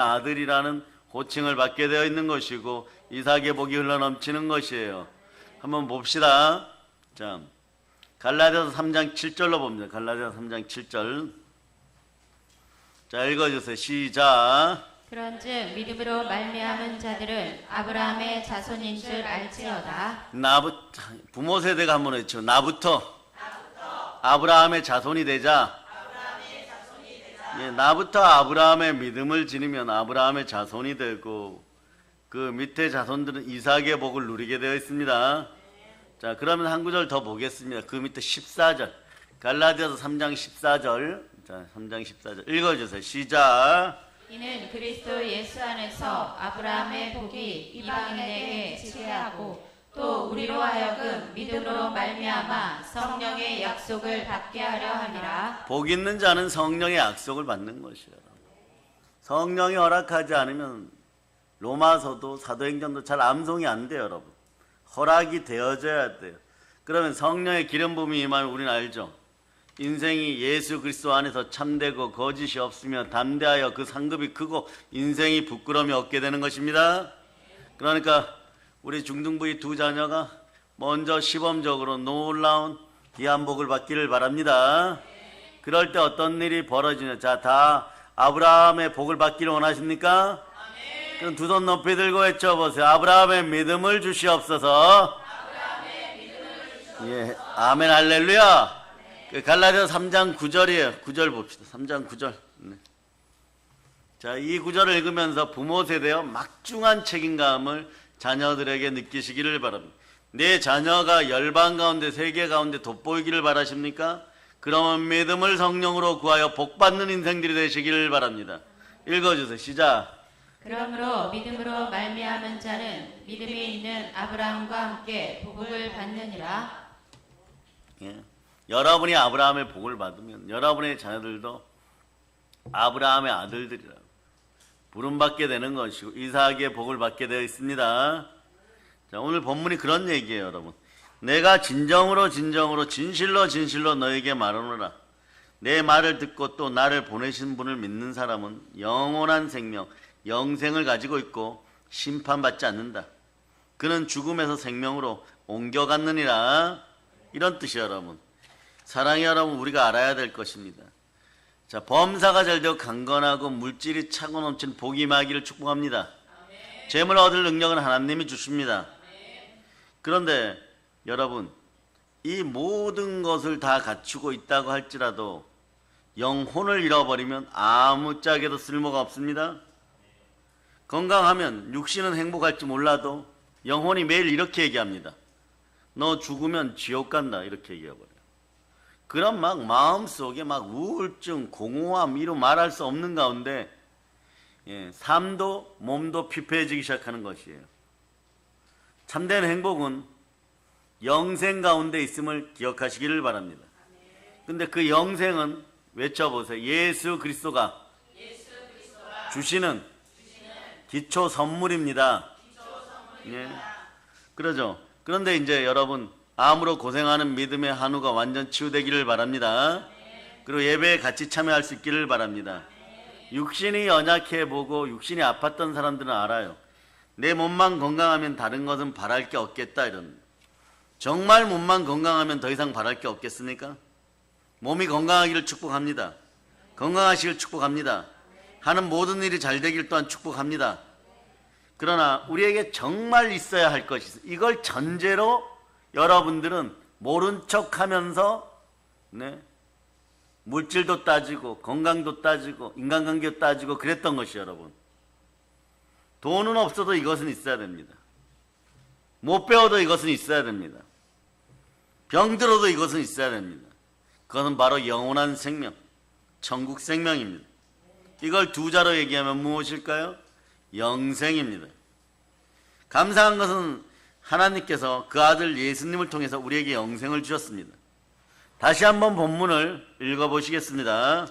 아들이라는 호칭을 받게 되어 있는 것이고 이삭의 복이 흘러넘치는 것이에요. 한번 봅시다. 자, 갈라디아서 3장 7절로 봅니다. 갈라디아서 3장 7절. 자, 읽어주세요. 시작. 그런즉 믿음으로 말미암은 자들은 아브라함의 자손인 줄 알지어다. 나부터 부모 세대가 한번 외쳐. 나부터 아브라함의 자손이 되자. 예, 나부터 아브라함의 믿음을 지니면 아브라함의 자손이 되고 그 밑에 자손들은 이삭의 복을 누리게 되어 있습니다. 자, 그러면 한 구절 더 보겠습니다. 그 밑에 14절. 갈라디아서 3장 14절. 자, 3장 14절 읽어주세요. 시작. 이는 그리스도 예수 안에서 아브라함의 복이 이방인에게 지배하고 또 우리로 하여금 믿음으로 말미암아 성령의 약속을 받게 하려 함이라. 복 있는 자는 성령의 약속을 받는 것이에요. 성령이 허락하지 않으면 로마서도 사도행전도 잘 암송이 안 돼요, 여러분. 허락이 되어져야 돼요. 그러면 성령의 기름 부음이 임하면 우리는 알죠. 인생이 예수 그리스도 안에서 참되고 거짓이 없으며 담대하여 그 상급이 크고 인생이 부끄러움이 없게 되는 것입니다. 그러니까 우리 중등부의 두 자녀가 먼저 시범적으로 놀라운 귀한 복을 받기를 바랍니다. 그럴 때 어떤 일이 벌어지냐. 자, 다 아브라함의 복을 받기를 원하십니까? 그럼 두 손 높이 들고 외쳐보세요. 아브라함의 믿음을 주시옵소서. 예, 아멘 할렐루야. 갈라디아서 3장 9절이에요. 9절 봅시다. 3장 9절. 네. 자, 이 구절을 읽으면서 부모 세대여 막중한 책임감을 자녀들에게 느끼시기를 바랍니다. 내 자녀가 열방 가운데 세계 가운데 돋보이기를 바라십니까? 그러면 믿음을 성령으로 구하여 복받는 인생들이 되시기를 바랍니다. 읽어주세요. 시작. 그러므로 믿음으로 말미암은 자는 믿음이 있는 아브라함과 함께 복을 받느니라. 예. 여러분이 아브라함의 복을 받으면 여러분의 자녀들도 아브라함의 아들들이라고 부름받게 되는 것이고 이삭의 복을 받게 되어 있습니다. 자, 오늘 본문이 그런 얘기예요, 여러분. 내가 진정으로 진실로 너에게 말하노라. 내 말을 듣고 또 나를 보내신 분을 믿는 사람은 영원한 생명, 영생을 가지고 있고 심판받지 않는다. 그는 죽음에서 생명으로 옮겨갔느니라. 이런 뜻이에요, 여러분. 사랑의 여러분, 우리가 알아야 될 것입니다. 자, 범사가 잘되고 강건하고 물질이 차고 넘치는 복이 임하기를 축복합니다. 재물 얻을 능력은 하나님이 주십니다. 그런데 여러분, 이 모든 것을 다 갖추고 있다고 할지라도 영혼을 잃어버리면 아무짝에도 쓸모가 없습니다. 건강하면 육신은 행복할지 몰라도 영혼이 매일 이렇게 얘기합니다. 너 죽으면 지옥 간다. 이렇게 얘기해버려요. 그럼 막 마음속에 막 우울증, 공허함 이로 말할 수 없는 가운데 삶도 몸도 피폐해지기 시작하는 것이에요. 참된 행복은 영생 가운데 있음을 기억하시기를 바랍니다. 근데 그 영생은 외쳐보세요. 예수 그리스도가 주시는 기초 선물입니다. 예. 그러죠. 그런데 이제 여러분 암으로 고생하는 믿음의 한우가 완전 치유되기를 바랍니다. 그리고 예배에 같이 참여할 수 있기를 바랍니다. 육신이 연약해 보고 육신이 아팠던 사람들은 알아요. 내 몸만 건강하면 다른 것은 바랄 게 없겠다 이런. 정말 몸만 건강하면 더 이상 바랄 게 없겠습니까? 몸이 건강하기를 축복합니다. 건강하시길 축복합니다. 하는 모든 일이 잘 되길 또한 축복합니다. 그러나 우리에게 정말 있어야 할 것이 있어요. 이걸 전제로 여러분들은 모른 척하면서 물질도 따지고 건강도 따지고 인간관계도 따지고 그랬던 것이 여러분. 돈은 없어도 이것은 있어야 됩니다. 못 배워도 이것은 있어야 됩니다. 병들어도 이것은 있어야 됩니다. 그것은 바로 영원한 생명, 천국 생명입니다. 이걸 두 자로 얘기하면 무엇일까요? 영생입니다. 감사한 것은 하나님께서 그 아들 예수님을 통해서 우리에게 영생을 주셨습니다. 다시 한번 본문을 읽어보시겠습니다.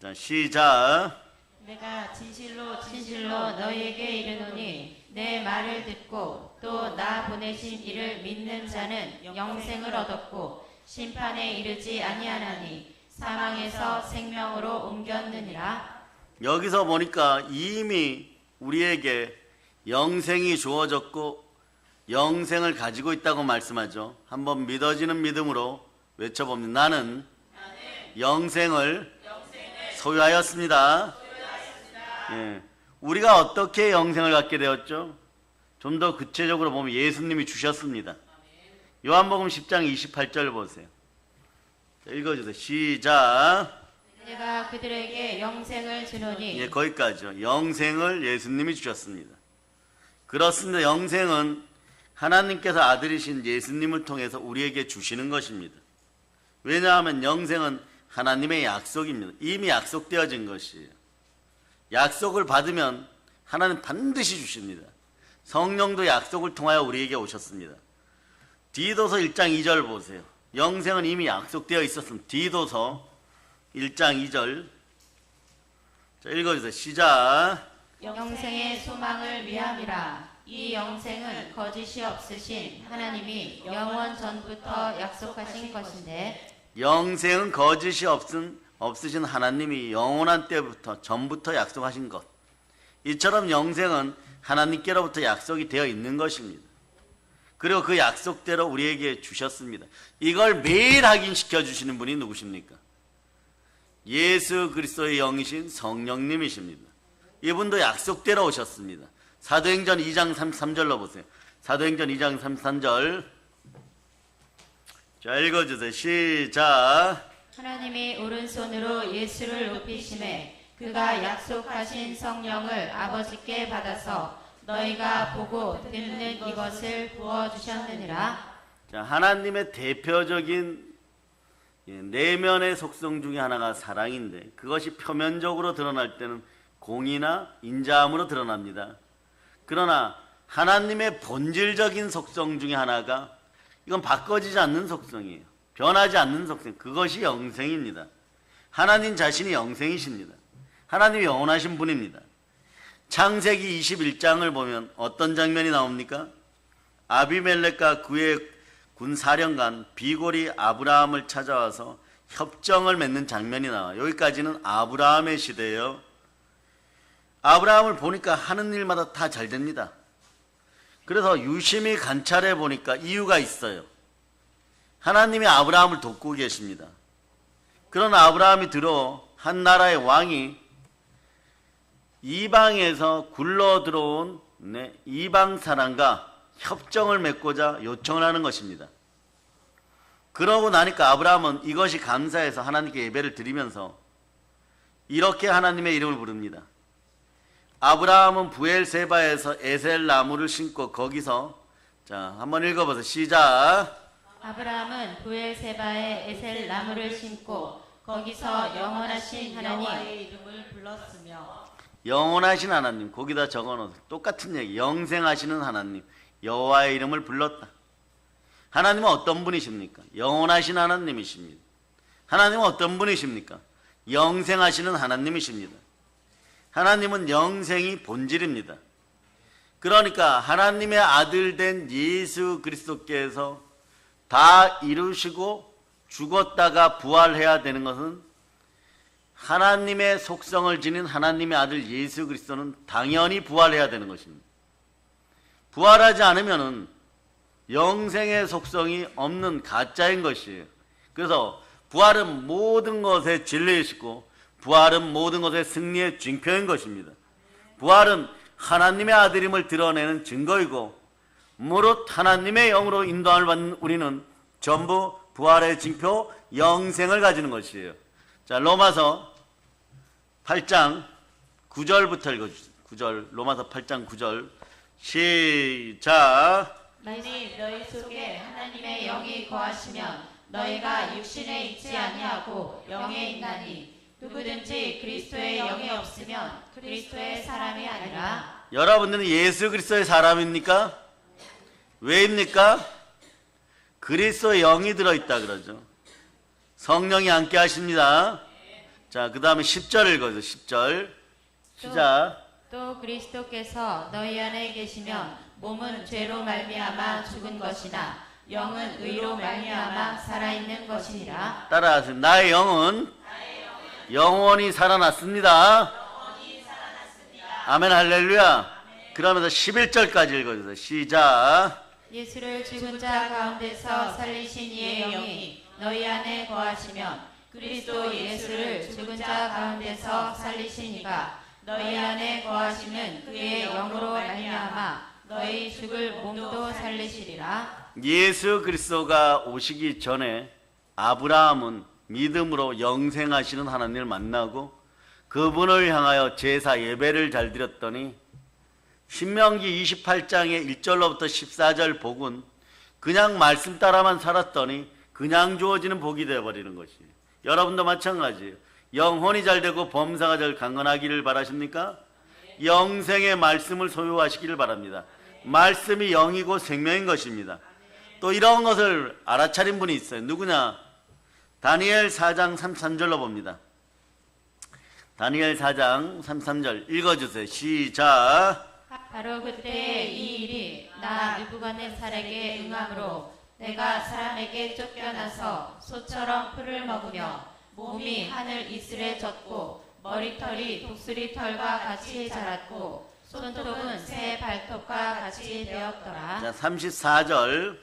자, 시작. 내가 진실로 너희에게 이르노니 내 말을 듣고 또 나 보내신 이를 믿는 자는 영생을 얻었고 심판에 이르지 아니하나니 사망에서 생명으로 옮겼느니라. 여기서 보니까 이미 우리에게 영생이 주어졌고 영생을 가지고 있다고 말씀하죠. 한번 믿어지는 믿음으로 외쳐봅니다. 나는 영생을 소유하였습니다. 예. 우리가 어떻게 영생을 갖게 되었죠? 좀 더 구체적으로 보면 예수님이 주셨습니다. 요한복음 10장 28절 보세요. 읽어주세요. 시작. 내가 그들에게 영생을 주노니 예, 거기까지요. 영생을 예수님이 주셨습니다. 그렇습니다. 영생은 하나님께서 아들이신 예수님을 통해서 우리에게 주시는 것입니다. 왜냐하면 영생은 하나님의 약속입니다. 이미 약속되어진 것이에요. 약속을 받으면 하나님 반드시 주십니다. 성령도 약속을 통하여 우리에게 오셨습니다. 디도서 1장 2절 보세요. 영생은 이미 약속되어 있었습니다. 디도서 1장 2절. 자, 읽어주세요. 시작. 영생의 소망을 위함이라. 이 영생은 거짓이 없으신 하나님이 영원 전부터 약속하신 것인데 영생은 거짓이 없으신 하나님이 영원한 때부터 전부터 약속하신 것. 이처럼 영생은 하나님께로부터 약속이 되어 있는 것입니다. 그리고 그 약속대로 우리에게 주셨습니다. 이걸 매일 확인시켜 주시는 분이 누구십니까? 예수 그리스도의 영이신 성령님이십니다. 이분도 약속대로 오셨습니다. 사도행전 2장 33절로 보세요. 사도행전 2장 33절. 자, 읽어주세요. 시작. 하나님이 오른손으로 예수를 높이심에 그가 약속하신 성령을 아버지께 받아서 너희가 보고 듣는 이것을 부어주셨느니라. 자, 하나님의 대표적인 내면의 속성 중에 하나가 사랑인데 그것이 표면적으로 드러날 때는 공의나 인자함으로 드러납니다. 그러나 하나님의 본질적인 속성 중에 하나가 이건 바꿔지지 않는 속성이에요. 변하지 않는 속성. 그것이 영생입니다. 하나님 자신이 영생이십니다. 하나님이 영원하신 분입니다. 창세기 21장을 보면 어떤 장면이 나옵니까? 아비멜렉과 그의 군사령관 비골이 아브라함을 찾아와서 협정을 맺는 장면이 나와요. 여기까지는 아브라함의 시대예요. 아브라함을 보니까 하는 일마다 다 잘 됩니다. 그래서 유심히 관찰해 보니까 이유가 있어요. 하나님이 아브라함을 돕고 계십니다. 그러나 아브라함이 들어 한 나라의 왕이 이방에서 굴러 들어온 이방 사람과 협정을 맺고자 요청을 하는 것입니다. 그러고 나니까 아브라함은 이것이 감사해서 하나님께 예배를 드리면서 이렇게 하나님의 이름을 부릅니다. 아브라함은 부엘세바에서 에셀 나무를 심고 거기서 자 한번 읽어보세요. 시작. 아브라함은 부엘세바에 에셀 나무를 심고 거기서 영원하신 하나님의 이름을 불렀으며 영원하신 하나님 거기다 적어놓은 똑같은 얘기. 영생하시는 하나님 여호와의 이름을 불렀다. 하나님은 어떤 분이십니까? 영원하신 하나님이십니다. 하나님은 어떤 분이십니까? 영생하시는 하나님이십니다. 하나님은 영생이 본질입니다. 그러니까 하나님의 아들 된 예수 그리스도께서 다 이루시고 죽었다가 부활해야 되는 것은 하나님의 속성을 지닌 하나님의 아들 예수 그리스도는 당연히 부활해야 되는 것입니다. 부활하지 않으면은 영생의 속성이 없는 가짜인 것이에요. 그래서 부활은 모든 것의 진리이시고 부활은 모든 것의 승리의 징표인 것입니다. 부활은 하나님의 아들임을 드러내는 증거이고 무릇 하나님의 영으로 인도함을 받는 우리는 전부 부활의 징표 영생을 가지는 것이에요. 자, 로마서 8장 9절부터 읽어주세요. 9절, 로마서 8장 9절 시작. 만일 너희 속에 하나님의 영이 거하시면 너희가 육신에 있지 아니하고 영에 있나니 누구든지 그리스도의 영이 없으면 그리스도의 사람이 아니라. 여러분들은 예수 그리스도의 사람입니까? 왜입니까? 그리스도의 영이 들어있다 그러죠. 성령이 함께 하십니다. 자, 그 다음에 10절 읽어요. 10절 시작. 또 그리스도께서 너희 안에 계시면 몸은 죄로 말미암아 죽은 것이나 영은 의로 말미암아 살아있는 것이니라. 따라하세요. 나의 영은 영원히 살아났습니다. 아멘 할렐루야. 그러면서 11절까지 읽어주세요. 시작. 예수를 죽은 자 가운데서 살리신 이의 영이 너희 안에 거하시면 그리스도 예수를 죽은 자 가운데서 살리신 이가 너희 안에 거하시는 그의 영으로 말미암아 너희 죽을 몸도 살리시리라. 예수 그리스도가 오시기 전에 아브라함은 믿음으로 영생하시는 하나님을 만나고 그분을 향하여 제사 예배를 잘 드렸더니 신명기 28장의 1절로부터 14절 복은 그냥 말씀 따라만 살았더니 그냥 주어지는 복이 되어버리는 것이에요. 여러분도 마찬가지예요. 영혼이 잘 되고 범사가 잘 강건하기를 바라십니까? 영생의 말씀을 소유하시기를 바랍니다. 말씀이 영이고 생명인 것입니다. 또 이런 것을 알아차린 분이 있어요. 누구냐? 다니엘 4장 33절로 봅니다. 다니엘 4장 33절 읽어주세요. 시작. 바로 그때에 이 일이 나 느부갓네살에게 응함으로 내가 사람에게 쫓겨나서 소처럼 풀을 먹으며 몸이 하늘 이슬에 젖고 머리털이 독수리털과 같이 자랐고 손톱은 새 발톱과 같이 되었더라. 자, 34절.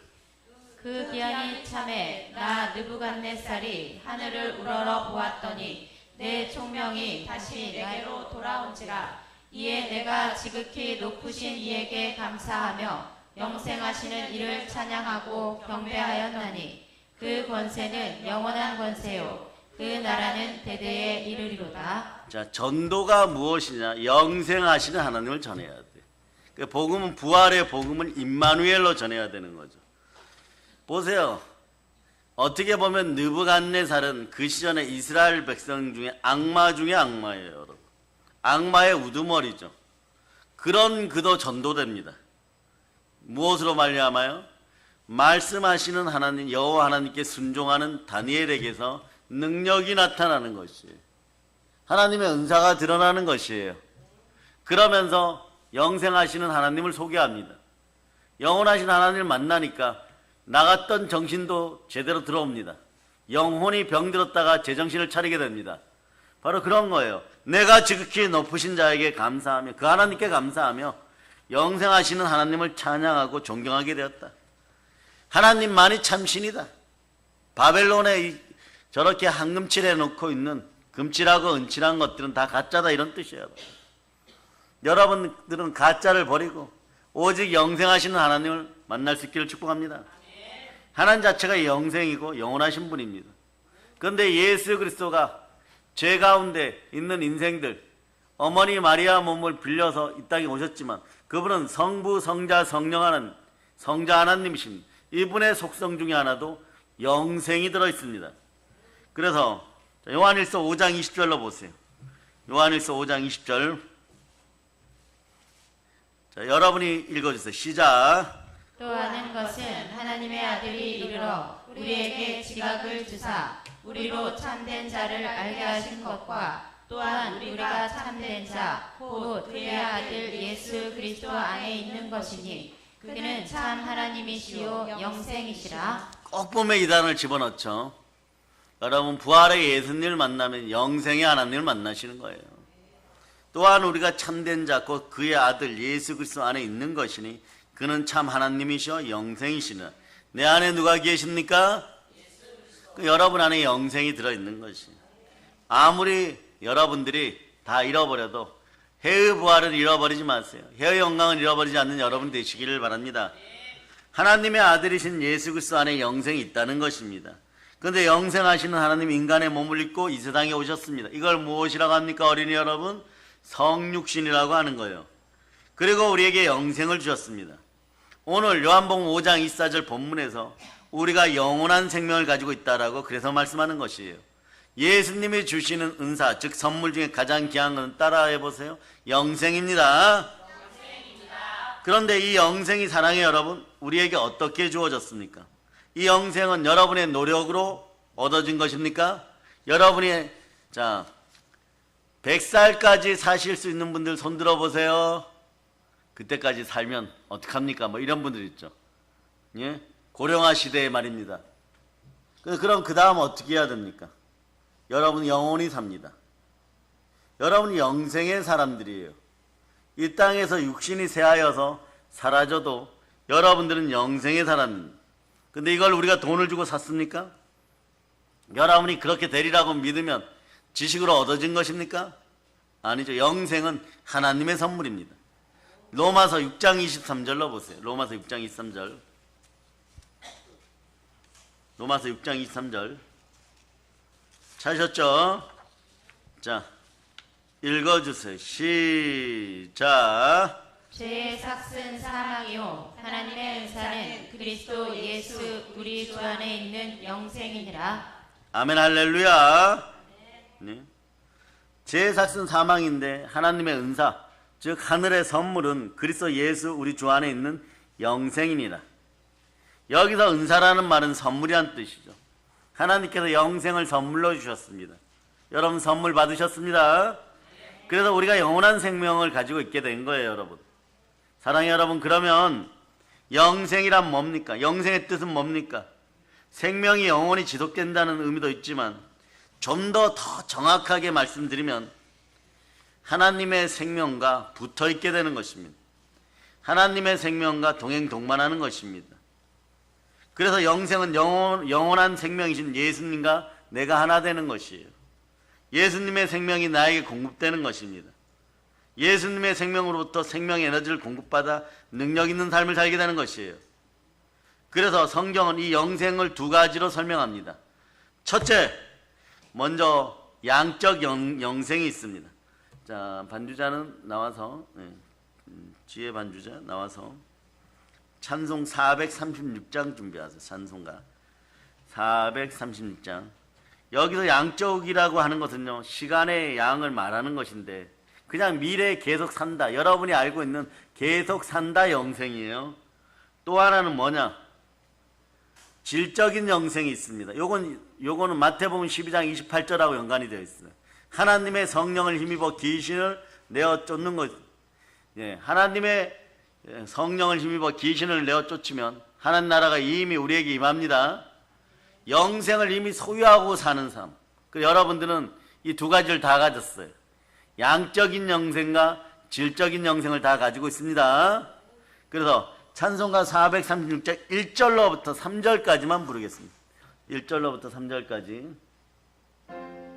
그 기한이 참에 나 느부갓네살이 하늘을 우러러 보았더니 내 총명이 다시 내게로 돌아온지라. 이에 내가 지극히 높으신 이에게 감사하며 영생하시는 이를 찬양하고 경배하였나니 그 권세는 영원한 권세요 그 나라는 대대에 이르리로다. 자, 전도가 무엇이냐? 영생하시는 하나님을 전해야 돼. 그 복음은, 부활의 복음은 임마누엘로 전해야 되는 거죠. 보세요. 어떻게 보면 느부갓네살은 그 시절의 이스라엘 백성 중에 악마 중에 악마예요, 여러분. 악마의 우두머리죠. 그런 그도 전도됩니다. 무엇으로 말미암아요? 말씀하시는 하나님, 여호와 하나님께 순종하는 다니엘에게서 능력이 나타나는 것이에요. 하나님의 은사가 드러나는 것이에요. 그러면서 영생하시는 하나님을 소개합니다. 영원하신 하나님을 만나니까 나갔던 정신도 제대로 들어옵니다. 영혼이 병들었다가 제정신을 차리게 됩니다. 바로 그런 거예요. 내가 지극히 높으신 자에게 감사하며 그 하나님께 감사하며 영생하시는 하나님을 찬양하고 존경하게 되었다. 하나님만이 참신이다. 바벨론에 저렇게 황금칠해 놓고 있는 금칠하고 은칠한 것들은 다 가짜다, 이런 뜻이에요. 여러분들은 가짜를 버리고 오직 영생하시는 하나님을 만날 수 있기를 축복합니다. 하나님 자체가 영생이고 영원하신 분입니다. 그런데 예수 그리스도가 죄 가운데 있는 인생들, 어머니 마리아 몸을 빌려서 이 땅에 오셨지만 그분은 성부, 성자, 성령 성자 하나님이십니다. 이분의 속성 중에 하나도 영생이 들어있습니다. 그래서 요한일서 5장 20절로 보세요. 요한일서 5장 20절. 자, 여러분이 읽어주세요. 시작. 또 아는 것은 하나님의 아들이 이르러 우리에게 지각을 주사 우리로 참된 자를 알게 하신 것과 또한 우리가 참된 자 곧 그의 아들 예수 그리스도 안에 있는 것이니 그는 참 하나님이시요 영생이시라. 꼭 보면 이 단어를 집어넣죠. 여러분, 부활의 예수님을 만나면 영생의 하나님을 만나시는 거예요. 또한 우리가 참된 자 곧 그의 아들 예수 그리스도 안에 있는 것이니 그는 참 하나님이시여 영생이시라. 내 안에 누가 계십니까? 그 여러분 안에 영생이 들어있는 것이. 아무리 여러분들이 다 잃어버려도 해의 부활을 잃어버리지 마세요. 해의 영광을 잃어버리지 않는 여러분 되시기를 바랍니다. 하나님의 아들이신 예수 그리스도 안에 영생이 있다는 것입니다. 그런데 영생하시는 하나님 인간의 몸을 입고 이 세상에 오셨습니다. 이걸 무엇이라고 합니까, 어린이 여러분? 성육신이라고 하는 거예요. 그리고 우리에게 영생을 주셨습니다. 오늘 요한복음 5장 24절 본문에서 우리가 영원한 생명을 가지고 있다라고 그래서 말씀하는 것이에요. 예수님이 주시는 은사, 즉 선물 중에 가장 귀한 건 따라해 보세요. 영생입니다. 그런데 이 영생이 사랑해 여러분, 우리에게 어떻게 주어졌습니까? 이 영생은 여러분의 노력으로 얻어진 것입니까? 여러분이 100살까지 사실 수 있는 분들 손 들어 보세요. 그때까지 살면 어떡합니까? 뭐 이런 분들 있죠. 예? 고령화 시대의 말입니다. 그럼 그 다음 어떻게 해야 됩니까? 여러분 영원히 삽니다. 여러분이 영생의 사람들이에요. 이 땅에서 육신이 쇠하여서 사라져도 여러분들은 영생에 살았습니다. 근데 이걸 우리가 돈을 주고 샀습니까? 여러분이 그렇게 되리라고 믿으면 지식으로 얻어진 것입니까? 아니죠. 영생은 하나님의 선물입니다. 로마서 6장 23절로 보세요. 로마서 6장 23절. 로마서 6장 23절. 찾으셨죠? 자, 읽어주세요. 시작. 죄의 삭은 사망이요 하나님의 은사는 그리스도 예수 우리 주 안에 있는 영생이니라. 아멘 할렐루야. 네. 죄의 삭은 사망인데 하나님의 은사, 즉 하늘의 선물은 그리스도 예수 우리 주 안에 있는 영생이니라. 여기서 은사라는 말은 선물이란 뜻이죠. 하나님께서 영생을 선물로 주셨습니다. 여러분 선물 받으셨습니다. 그래서 우리가 영원한 생명을 가지고 있게 된 거예요, 여러분. 사랑해요, 여러분. 그러면 영생이란 뭡니까? 영생의 뜻은 뭡니까? 생명이 영원히 지속된다는 의미도 있지만 좀 더 정확하게 말씀드리면 하나님의 생명과 붙어 있게 되는 것입니다. 하나님의 생명과 동행동반하는 것입니다. 그래서 영생은 영원한 생명이신 예수님과 내가 하나 되는 것이에요. 예수님의 생명이 나에게 공급되는 것입니다. 예수님의 생명으로부터 생명의 에너지를 공급받아 능력 있는 삶을 살게 되는 것이에요. 그래서 성경은 이 영생을 두 가지로 설명합니다. 첫째, 먼저 양적 영생이 있습니다. 자, 반주자는 나와서, 지혜 반주자 나와서 찬송 436장 준비하세요. 찬송가 436장. 여기서 양적이라고 하는 것은요, 시간의 양을 말하는 것인데 그냥 미래에 계속 산다, 여러분이 알고 있는 계속 산다 영생이에요. 또 하나는 뭐냐? 질적인 영생이 있습니다. 요거는 마태복음 12장 28절하고 연관이 되어 있어요. 하나님의 성령을 힘입어 귀신을 내어 쫓는 것. 예, 하나님의 성령을 힘입어 귀신을 내어 쫓으면 하나님 나라가 이미 우리에게 임합니다. 영생을 이미 소유하고 사는 삶. 그 여러분들은 이 두 가지를 다 가졌어요. 양적인 영생과 질적인 영생을 다 가지고 있습니다. 그래서 찬송가 436장 1절로부터 3절까지만 부르겠습니다. 1절로부터 3절까지. 그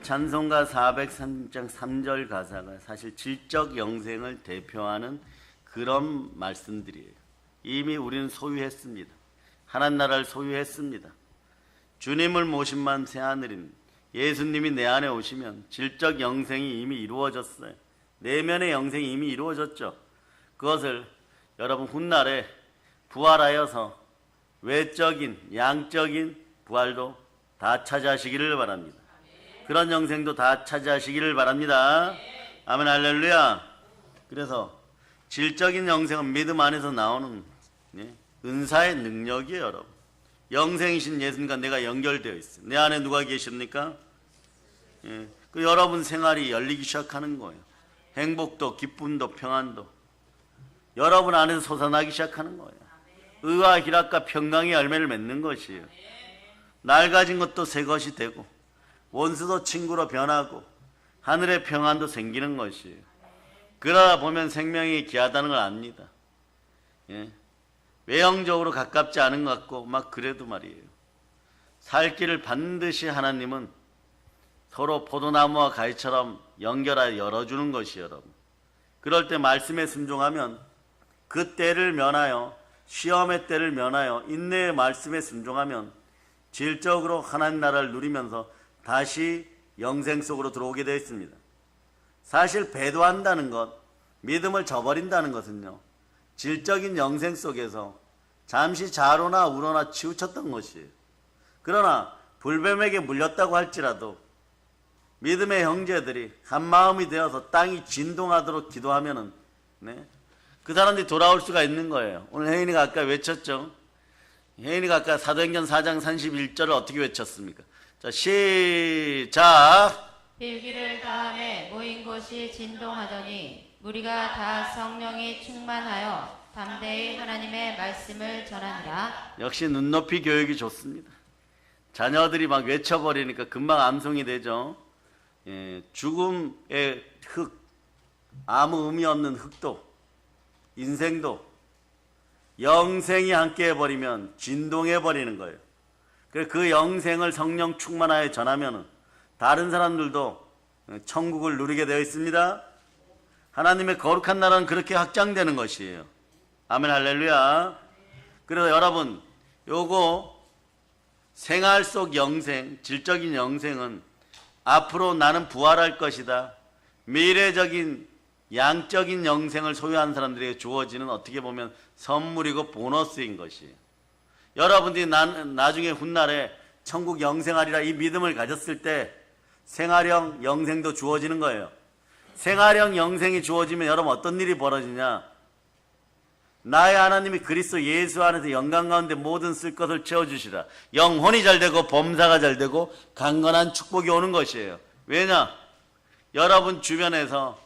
찬송가 403장 3절 가사가 사실 질적 영생을 대표하는 그런 말씀들이에요. 이미 우리는 소유했습니다. 하나님 나라를 소유했습니다. 주님을 모신만 새하늘입니다. 예수님이 내 안에 오시면 질적 영생이 이미 이루어졌어요. 내면의 영생이 이미 이루어졌죠. 그것을 여러분 훗날에 부활하여서 외적인 양적인 부활도 다 차지하시기를 바랍니다. 그런 영생도 다 차지하시기를 바랍니다. 아멘 할렐루야. 그래서 질적인 영생은 믿음 안에서 나오는 은사의 능력이에요. 여러분 영생이신 예수님과 내가 연결되어 있어요. 내 안에 누가 계십니까? 그 여러분 생활이 열리기 시작하는 거예요. 행복도 기쁨도 평안도 여러분 안에서 솟아나기 시작하는 거예요. 의와 희락과 평강의 열매를 맺는 것이에요. 낡아진 것도 새 것이 되고 원수도 친구로 변하고 하늘의 평안도 생기는 것이에요. 그러다 보면 생명이 귀하다는 걸 압니다. 외형적으로 가깝지 않은 것 같고 막 그래도 말이에요. 살 길을 반드시 하나님은 서로 포도나무와 가지처럼 연결하여 열어주는 것이에요. 여러분 그럴 때 말씀에 순종하면 그 때를 면하여 시험의 때를 면하여 인내의 말씀에 순종하면 질적으로 하나님 나라를 누리면서 다시 영생 속으로 들어오게 되어 있습니다. 사실 배도한다는 것, 믿음을 저버린다는 것은요, 질적인 영생 속에서 잠시 자로나 우로나 치우쳤던 것이에요. 그러나 불뱀에게 물렸다고 할지라도 믿음의 형제들이 한 마음이 되어서 땅이 진동하도록 기도하면은 그 사람들이 돌아올 수가 있는 거예요. 오늘 혜인이가 아까 외쳤죠. 혜인이가 아까 사도행전 4장 31절을 어떻게 외쳤습니까? 자, 시작. 일기를 다음에 모인 곳이 진동하더니 무리가 다 성령이 충만하여 담대히 하나님의 말씀을 전하니라. 역시 눈높이 교육이 좋습니다. 자녀들이 막 외쳐버리니까 금방 암송이 되죠. 죽음의 흙, 아무 의미 없는 흙도 인생도 영생이 함께 해버리면 진동해버리는 거예요. 그 영생을 성령 충만하여 전하면 다른 사람들도 천국을 누리게 되어 있습니다. 하나님의 거룩한 나라는 그렇게 확장되는 것이에요. 아멘 할렐루야. 그래서 여러분 요거 생활 속 영생, 질적인 영생은 앞으로 나는 부활할 것이다. 미래적인 양적인 영생을 소유한 사람들에게 주어지는 어떻게 보면 선물이고 보너스인 것이에요. 여러분들이 나중에 훗날에 천국 영생하리라 이 믿음을 가졌을 때 생활형 영생도 주어지는 거예요. 생활형 영생이 주어지면 여러분 어떤 일이 벌어지냐? 나의 하나님이 그리스도 예수 안에서 영광 가운데 모든 쓸 것을 채워주시라. 영혼이 잘되고 범사가 잘되고 강건한 축복이 오는 것이에요. 왜냐? 여러분 주변에서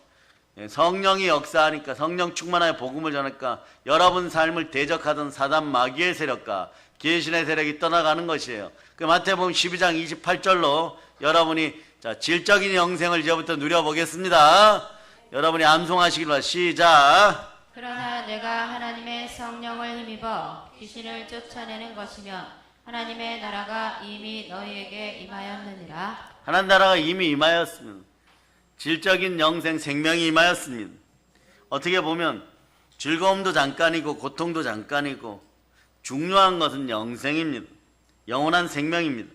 성령이 역사하니까 성령 충만하여 복음을 전하니까 여러분 삶을 대적하던 사단 마귀의 세력과 귀신의 세력이 떠나가는 것이에요. 그 마태복음 12장 28절로 여러분이 자 질적인 영생을 이제부터 누려보겠습니다. 여러분이 암송하시길 바랍니다. 시작. 그러나 내가 하나님의 성령을 힘입어 귀신을 쫓아내는 것이며 하나님의 나라가 이미 너희에게 임하였느니라. 하나님 나라가 이미 임하였습니다. 질적인 영생 생명이 임하였습니다. 어떻게 보면 즐거움도 잠깐이고 고통도 잠깐이고 중요한 것은 영생입니다. 영원한 생명입니다.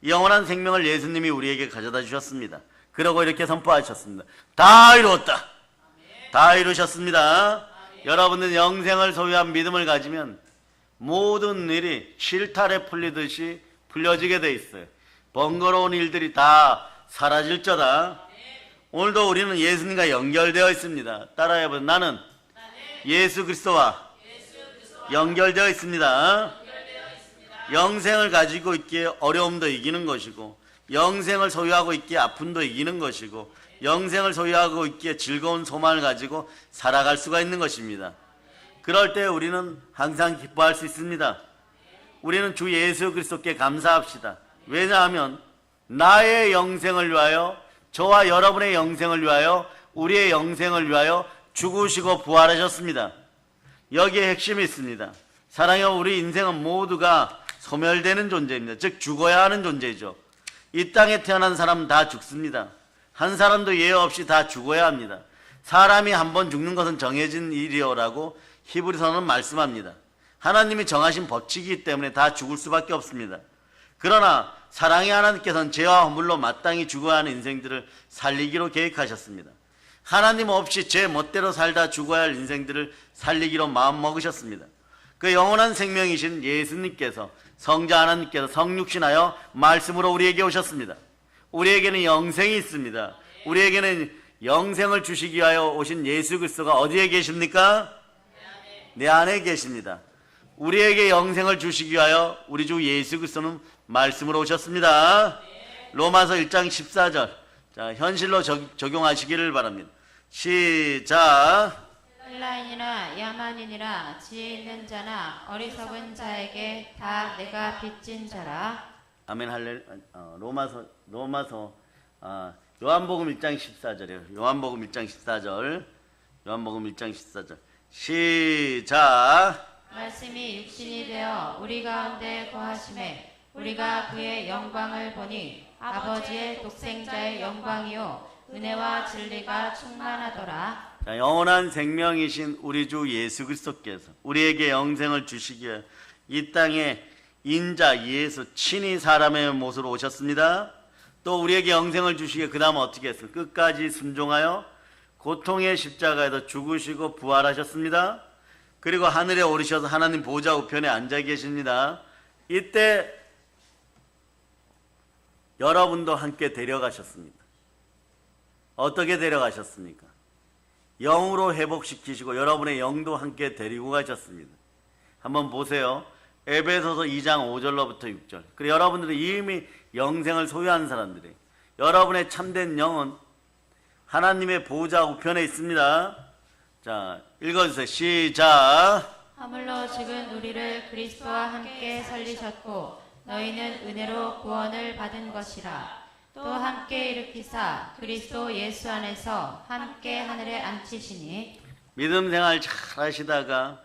이 영원한 생명을 예수님이 우리에게 가져다 주셨습니다. 그러고 이렇게 선포하셨습니다. 다 이루었다. 다 이루셨습니다. 여러분은 영생을 소유한 믿음을 가지면 모든 일이 실타래 풀리듯이 풀려지게 돼 있어요. 번거로운 일들이 다 사라질저다. 오늘도 우리는 예수님과 연결되어 있습니다. 따라해보세요. 나는 예수 그리스도와 연결되어 있습니다. 영생을 가지고 있기에 어려움도 이기는 것이고 영생을 소유하고 있기에 아픔도 이기는 것이고 영생을 소유하고 있기에 즐거운 소망을 가지고 살아갈 수가 있는 것입니다. 그럴 때 우리는 항상 기뻐할 수 있습니다. 우리는 주 예수 그리스도께 감사합시다. 왜냐하면 나의 영생을 위하여 저와 여러분의 영생을 위하여 우리의 영생을 위하여 죽으시고 부활하셨습니다. 여기에 핵심이 있습니다. 사랑해 우리 인생은 모두가 소멸되는 존재입니다. 즉 죽어야 하는 존재죠. 이 땅에 태어난 사람은 다 죽습니다. 한 사람도 예외 없이 다 죽어야 합니다. 사람이 한 번 죽는 것은 정해진 일이요라고 히브리서는 말씀합니다. 하나님이 정하신 법칙이기 때문에 다 죽을 수밖에 없습니다. 그러나 사랑의 하나님께서는 죄와 허물로 마땅히 죽어야 하는 인생들을 살리기로 계획하셨습니다. 하나님 없이 죄 멋대로 살다 죽어야 할 인생들을 살리기로 마음먹으셨습니다. 그 영원한 생명이신 예수님께서, 성자 하나님께서 성육신하여 말씀으로 우리에게 오셨습니다. 우리에게는 영생이 있습니다. 우리에게는 영생을 주시기 위하여 오신 예수 그리스도가 어디에 계십니까? 내 안에 계십니다. 우리에게 영생을 주시기 위하여 우리 주 예수 그리스도는 말씀으로 오셨습니다. 로마서 1장 14절. 자, 현실로 적용하시기를 바랍니다. 시작. 헬라인이나 야만인이나 지혜 있는 자나 어리석은 자에게 다 내가 빚진 자라. 아멘. 할렐. 요한복음 1장 14절이에요. 요한복음 1장 14절. 요한복음 1장 14절. 시작. 말씀이 육신이 되어 우리 가운데 거하심에 우리가 그의 영광을 보니 아버지의 독생자의 영광이요 은혜와 진리가 충만하더라. 자, 영원한 생명이신 우리 주 예수 그리스도께서 우리에게 영생을 주시기 위해 이 땅에 인자 예수 친히 사람의 모습으로 오셨습니다. 또 우리에게 영생을 주시기 위해 그 다음 어떻게 했어요? 끝까지 순종하여 고통의 십자가에서 죽으시고 부활하셨습니다. 그리고 하늘에 오르셔서 하나님 보좌 우편에 앉아 계십니다. 이때 여러분도 함께 데려가셨습니다. 어떻게 데려가셨습니까? 영으로 회복시키시고 여러분의 영도 함께 데리고 가셨습니다. 한번 보세요. 에베소서 2장 5절로부터 6절. 그리고 여러분들은 이미 영생을 소유한 사람들이, 여러분의 참된 영은 하나님의 보좌 우편에 있습니다. 자, 읽어주세요. 시작. 하물로 지금 우리를 그리스도와 함께 살리셨고 너희는 은혜로 구원을 받은 것이라. 또 함께 일으키사 그리스도 예수 안에서 함께 하늘에 앉히시니. 믿음 생활 잘 하시다가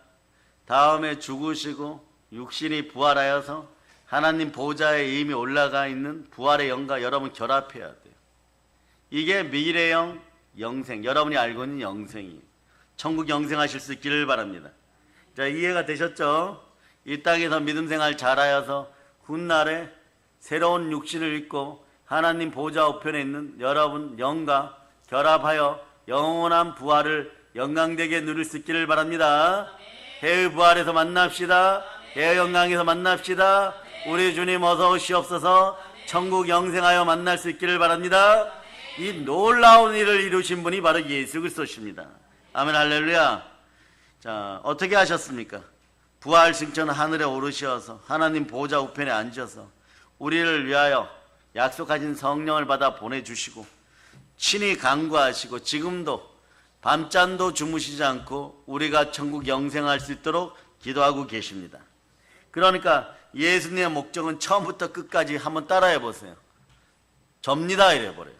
다음에 죽으시고 육신이 부활하여서 하나님 보좌에 이미 올라가 있는 부활의 영과 여러분 결합해야 돼요. 이게 미래형 영생, 여러분이 알고 있는 영생이에요. 천국 영생하실 수 있기를 바랍니다. 자, 이해가 되셨죠? 이 땅에서 믿음 생활 잘하여서 훗날에 새로운 육신을 입고 하나님 보좌 우편에 있는 여러분 영과 결합하여 영원한 부활을 영광되게 누릴 수 있기를 바랍니다. 해의 부활에서 만납시다. 해의 영광에서 만납시다. 우리 주님 어서 오시옵소서. 천국 영생하여 만날 수 있기를 바랍니다. 이 놀라운 일을 이루신 분이 바로 예수 그리스도십니다. 아멘. 할렐루야. 자, 어떻게 하셨습니까? 부활 승천 하늘에 오르셔서 하나님 보좌 우편에 앉아서 우리를 위하여 약속하신 성령을 받아 보내주시고 친히 간구하시고 지금도 밤잠도 주무시지 않고 우리가 천국 영생할 수 있도록 기도하고 계십니다. 그러니까 예수님의 목적은 처음부터 끝까지 한번 따라해 보세요. 접니다 이래버려요.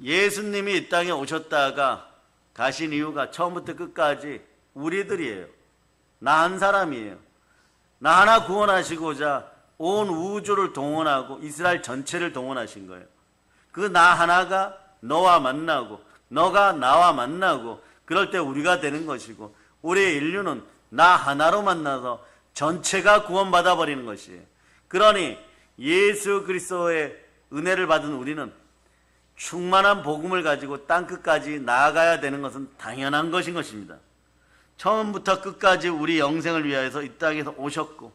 예수님이 이 땅에 오셨다가 가신 이유가 처음부터 끝까지 우리들이에요. 나 한 사람이에요. 나 하나 구원하시고자 온 우주를 동원하고 이스라엘 전체를 동원하신 거예요. 그 나 하나가 너와 만나고 너가 나와 만나고 그럴 때 우리가 되는 것이고 우리의 인류는 나 하나로 만나서 전체가 구원받아 버리는 것이에요. 그러니 예수 그리스도의 은혜를 받은 우리는 충만한 복음을 가지고 땅끝까지 나아가야 되는 것은 당연한 것인 것입니다. 처음부터 끝까지 우리 영생을 위하여서 이 땅에서 오셨고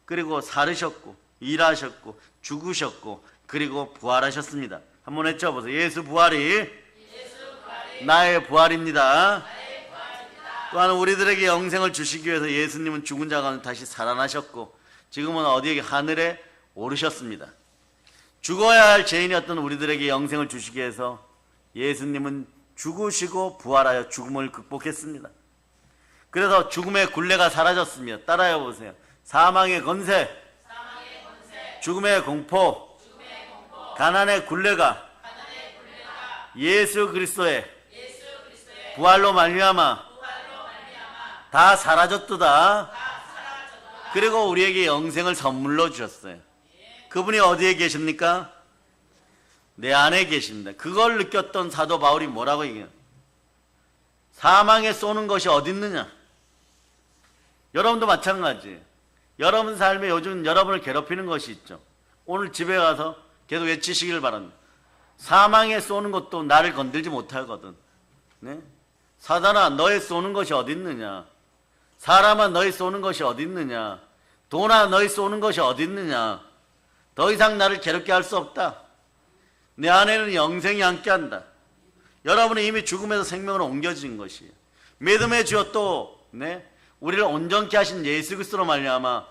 그리고 살으셨고 일하셨고 죽으셨고 그리고 부활하셨습니다. 한번 외쳐보세요. 예수 부활이 나의 부활입니다. 또한 우리들에게 영생을 주시기 위해서 예수님은 죽은 자 가운데 다시 살아나셨고 지금은 어디에 하늘에 오르셨습니다. 죽어야 할 죄인이었던 우리들에게 영생을 주시기 위해서 예수님은 죽으시고 부활하여 죽음을 극복했습니다. 그래서 죽음의 굴레가 사라졌으며 따라해 보세요. 사망의 권세, 죽음의 공포, 가난의 굴레가 예수 그리스도의 부활로 말미암아 다 사라졌도다. 그리고 우리에게 영생을 선물로 주셨어요. 그분이 어디에 계십니까? 내 안에 계십니다. 그걸 느꼈던 사도 바울이 뭐라고 얘기해요? 사망에 쏘는 것이 어디 있느냐? 여러분도 마찬가지예요. 여러분 삶에 요즘 여러분을 괴롭히는 것이 있죠. 오늘 집에 가서 계속 외치시길 바랍니다. 사망에 쏘는 것도 나를 건들지 못하거든. 네? 사단아, 너의 쏘는 것이 어디 있느냐? 사람아, 너의 쏘는 것이 어디 있느냐? 돈아, 너의 쏘는 것이 어디 있느냐? 더 이상 나를 괴롭게 할 수 없다. 내 안에는 영생이 함께한다. 여러분은 이미 죽음에서 생명으로 옮겨진 것이에요. 믿음의 주여 또 우리를 온전케 하신 예수 그리스도로 말미암아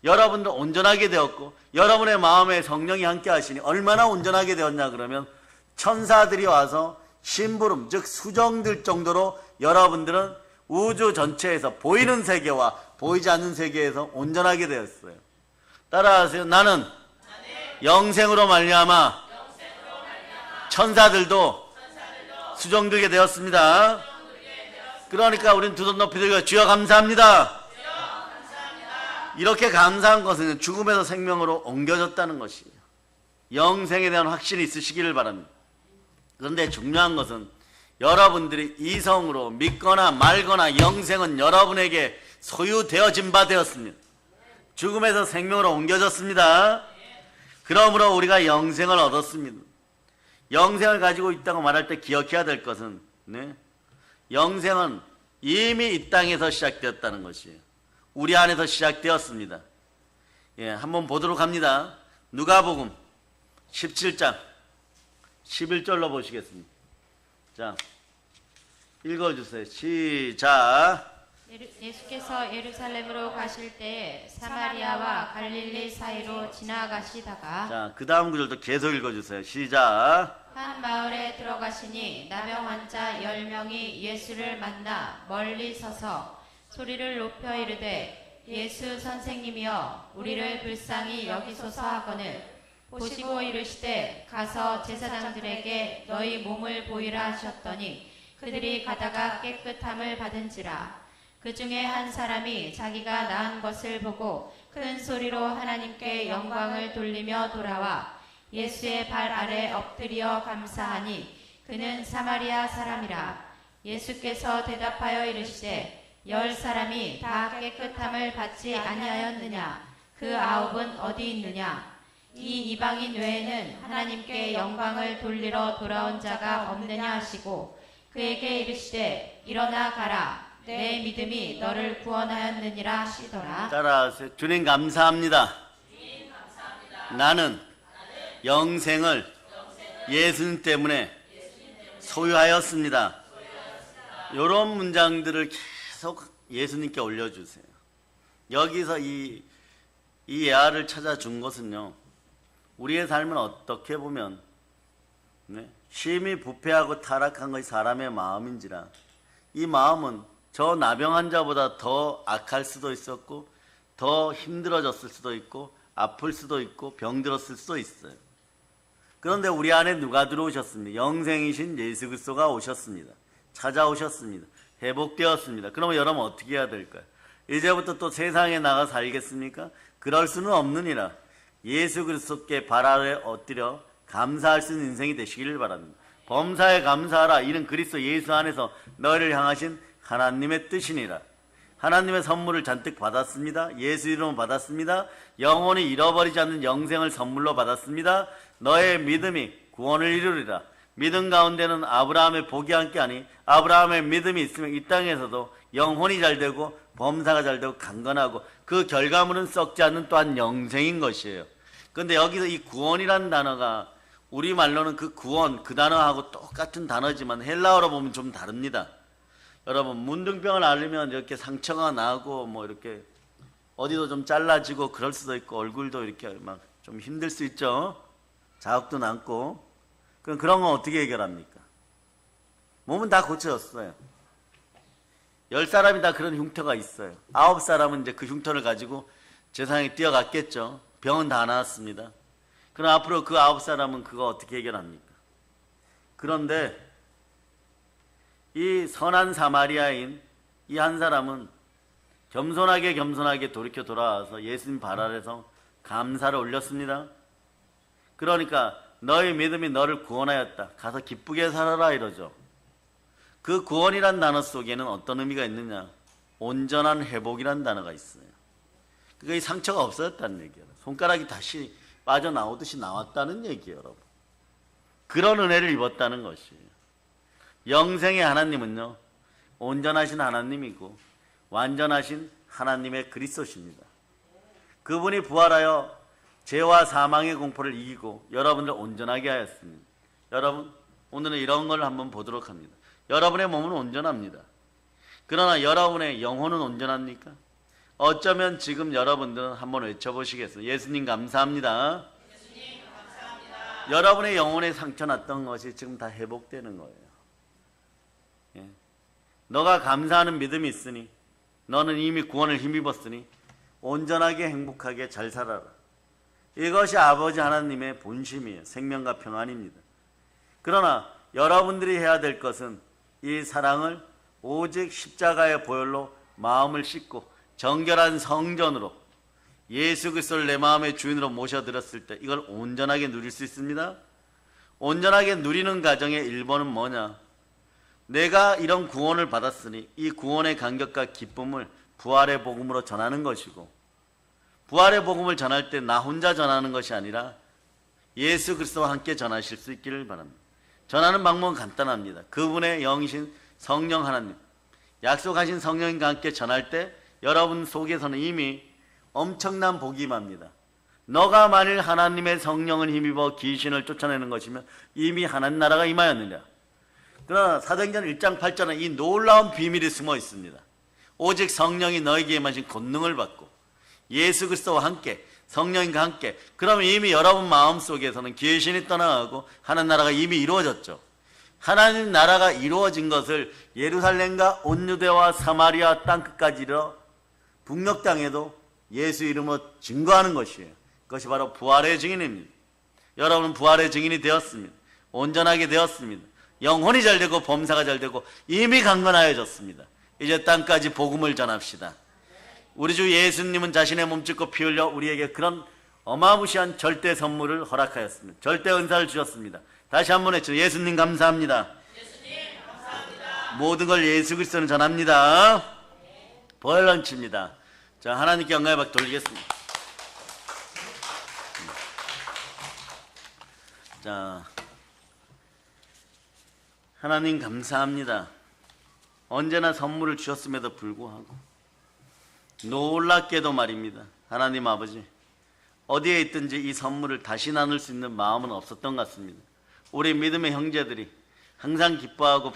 여러분도 온전하게 되었고 여러분의 마음에 성령이 함께 하시니 얼마나 온전하게 되었냐 그러면 천사들이 와서 심부름 즉 수정될 정도로 여러분들은 우주 전체에서 보이는 세계와 보이지 않는 세계에서 온전하게 되었어요. 따라하세요. 나는 영생으로 말미암아 천사들도 수정되게 되었습니다. 그러니까 우린 두 손 높이 들고 주여 감사합니다. 이렇게 감사한 것은 죽음에서 생명으로 옮겨졌다는 것이에요. 영생에 대한 확신이 있으시기를 바랍니다. 그런데 중요한 것은 여러분들이 이성으로 믿거나 말거나 영생은 여러분에게 소유되어진 바 되었습니다. 죽음에서 생명으로 옮겨졌습니다. 그러므로 우리가 영생을 얻었습니다. 영생을 가지고 있다고 말할 때 기억해야 될 것은 영생은 이미 이 땅에서 시작되었다는 것이에요. 우리 안에서 시작되었습니다. 한번 보도록 합니다. 누가복음 17장 11절로 보시겠습니다. 자, 읽어주세요. 시작. 예수께서 예루살렘으로 가실 때 사마리아와 갈릴리 사이로 지나가시다가 자, 그 다음 구절도 계속 읽어주세요. 시작. 한 마을에 들어가시니 나병 환자 10명이 예수를 만나 멀리 서서 소리를 높여 이르되 예수 선생님이여 우리를 불쌍히 여기소서 하거늘 보시고 이르시되 가서 제사장들에게 너희 몸을 보이라 하셨더니 그들이 가다가 깨끗함을 받은지라. 그 중에 한 사람이 자기가 나은 것을 보고 큰 소리로 하나님께 영광을 돌리며 돌아와 예수의 발 아래 엎드려 감사하니 그는 사마리아 사람이라. 예수께서 대답하여 이르시되 10사람이 다 깨끗함을 받지 아니하였느냐? 그 9은 어디 있느냐? 이 이방인 외에는 하나님께 영광을 돌리러 돌아온 자가 없느냐 하시고 그에게 이르시되 일어나 가라. 내 믿음이 너를 구원하였느니라 하시더라. 따라하세요. 주님 감사합니다. 나는 영생을 예수님 때문에 소유하였습니다. 이런 문장들을 계속 예수님께 올려주세요. 여기서 이 예화를 찾아준 것은요, 우리의 삶은 어떻게 보면 심히 부패하고 타락한 것이 사람의 마음인지라 이 마음은 저 나병 환자보다 더 악할 수도 있었고 더 힘들어졌을 수도 있고 아플 수도 있고 병들었을 수도 있어요. 그런데 우리 안에 누가 들어오셨습니까? 영생이신 예수 그리스도가 오셨습니다. 찾아오셨습니다. 회복되었습니다. 그러면 여러분 어떻게 해야 될까요? 이제부터 또 세상에 나가 살겠습니까? 그럴 수는 없느니라. 예수 그리스도께 발 아래 엎드려 감사할 수 있는 인생이 되시기를 바랍니다. 범사에 감사하라. 이는 그리스도 예수 안에서 너희를 향하신 하나님의 뜻이니라. 하나님의 선물을 잔뜩 받았습니다. 예수 이름을 받았습니다. 영원히 잃어버리지 않는 영생을 선물로 받았습니다. 너의 믿음이 구원을 이루리라. 믿음 가운데는 아브라함의 복이 함께하니 아브라함의 믿음이 있으면 이 땅에서도 영혼이 잘되고 범사가 잘되고 강건하고 그 결과물은 썩지 않는 또한 영생인 것이에요. 그런데 여기서 이 구원이라는 단어가 우리말로는 그 구원 그 단어하고 똑같은 단어지만 헬라어로 보면 좀 다릅니다. 여러분 문둥병을 앓으면 이렇게 상처가 나고 뭐 이렇게 어디도 좀 잘라지고 그럴 수도 있고 얼굴도 이렇게 막 좀 힘들 수 있죠. 자극도 남고. 그럼 그런 건 어떻게 해결합니까? 몸은 다 고쳐졌어요. 10사람이 다 그런 흉터가 있어요. 9사람은 이제 그 흉터를 가지고 세상에 뛰어갔겠죠. 병은 다 나았습니다. 그럼 앞으로 그 9사람은 그거 어떻게 해결합니까? 그런데 이 선한 사마리아인 이 한 사람은 겸손하게 돌이켜 돌아와서 예수님 발 아래서 감사를 올렸습니다. 그러니까 너의 믿음이 너를 구원하였다. 가서 기쁘게 살아라 이러죠. 그 구원이란 단어 속에는 어떤 의미가 있느냐? 온전한 회복이란 단어가 있어요. 그게 상처가 없어졌다는 얘기예요. 손가락이 다시 빠져나오듯이 나왔다는 얘기예요, 여러분. 그런 은혜를 입었다는 것이에요. 영생의 하나님은요, 온전하신 하나님이고 완전하신 하나님의 그리스도십니다. 그분이 부활하여 죄와 사망의 공포를 이기고 여러분을 온전하게 하였습니다. 여러분, 오늘은 이런 걸 한번 보도록 합니다. 여러분의 몸은 온전합니다. 그러나 여러분의 영혼은 온전합니까? 어쩌면 지금 여러분들은 한번 외쳐보시겠어요? 예수님 감사합니다. 예수님 감사합니다. 여러분의 영혼에 상처 났던 것이 지금 다 회복되는 거예요. 예. 너가 감사하는 믿음이 있으니, 너는 이미 구원을 힘입었으니 온전하게 행복하게 잘 살아라. 이것이 아버지 하나님의 본심이에요. 생명과 평안입니다. 그러나 여러분들이 해야 될 것은 이 사랑을 오직 십자가의 보혈로 마음을 씻고 정결한 성전으로 예수 그리스도를 내 마음의 주인으로 모셔드렸을 때 이걸 온전하게 누릴 수 있습니다. 온전하게 누리는 과정의 1번은 뭐냐? 내가 이런 구원을 받았으니 이 구원의 감격과 기쁨을 부활의 복음으로 전하는 것이고, 부활의 복음을 전할 때 나 혼자 전하는 것이 아니라 예수 그리스도와 함께 전하실 수 있기를 바랍니다. 전하는 방법은 간단합니다. 그분의 영이신 성령 하나님, 약속하신 성령님과 함께 전할 때 여러분 속에서는 이미 엄청난 복이 임합니다. 너가 만일 하나님의 성령을 힘입어 귀신을 쫓아내는 것이면 이미 하나님 나라가 임하였느냐. 그러나 사도행전 1장 8절은 이 놀라운 비밀이 숨어 있습니다. 오직 성령이 너에게 임하신 권능을 받고 예수 그리스도와 함께 성령님과 함께, 그러면 이미 여러분 마음속에서는 귀신이 떠나가고 하나님 나라가 이미 이루어졌죠. 하나님 나라가 이루어진 것을 예루살렘과 온 유대와 사마리아 땅끝까지 이르러 북녘 땅에도 예수 이름으로 증거하는 것이에요. 그것이 바로 부활의 증인입니다. 여러분은 부활의 증인이 되었습니다. 온전하게 되었습니다. 영혼이 잘 되고 범사가 잘 되고 이미 강건하여졌습니다. 이제 땅까지 복음을 전합시다. 우리 주 예수님은 자신의 몸 찢고 피 흘려 우리에게 그런 어마무시한 절대 선물을 허락하였습니다. 절대 은사를 주셨습니다. 다시 한번 외쳐 예수님 감사합니다. 예수님 감사합니다. 모든 걸 예수 그리스도는 전합니다. 보혈 넘칩니다. 자, 하나님께 영광의 박수 돌리겠습니다. 자, 하나님 감사합니다. 언제나 선물을 주셨음에도 불구하고 놀랍게도 말입니다. 하나님 아버지, 어디에 있든지 이 선물을 다시 나눌 수 있는 마음은 없었던 것 같습니다. 우리 믿음의 형제들이 항상 기뻐하고